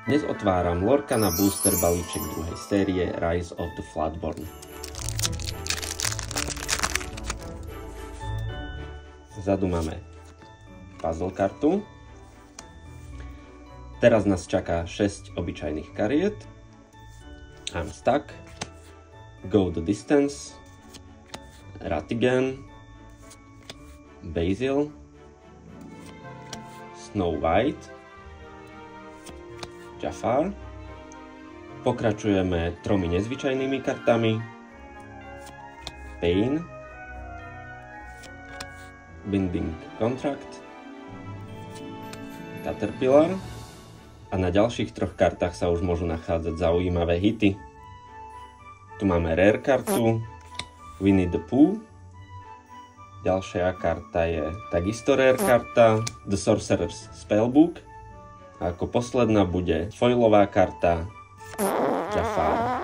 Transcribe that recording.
Dnes otváram Lorcana booster balíček druhej série Rise of the Floodborn. Vzadu máme puzzle kartu. Teraz nás čaká 6 obyčajných kariet. I'm Stuck, Go the Distance, Ratigan, Basil, Snow White, Jafar. Pokračujeme 3 nezvyčajnými kartami. Pain, Binding Contract, Caterpillar a na ďalších 3 kartách sa už môžu nachádzať zaujímavé hity. Tu máme rare kartu Winnie the Pooh. Ďalšia karta je takisto rare karta The Sorcerer's Spellbook. A ako posledná bude foilová karta Jafar.